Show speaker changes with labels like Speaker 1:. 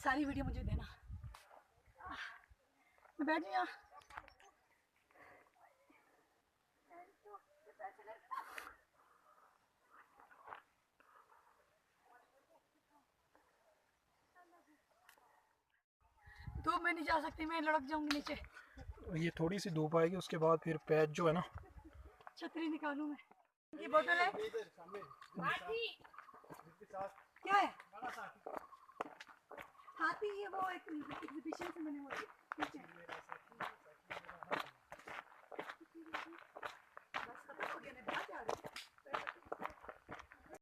Speaker 1: सारी वीडियो मुझे देना। मैं बैठ जाऊँ यहाँ। धूप में नहीं जा सकती, मैं लड़क जाऊंगी नीचे।
Speaker 2: ये थोड़ी सी धूप आएगी, उसके बाद फिर पैच जो है ना।
Speaker 1: छतरी निकालूं मैं। ये बोतल है क्या है? हाथी है वो, एक एग्जीबिशन से मैंने वो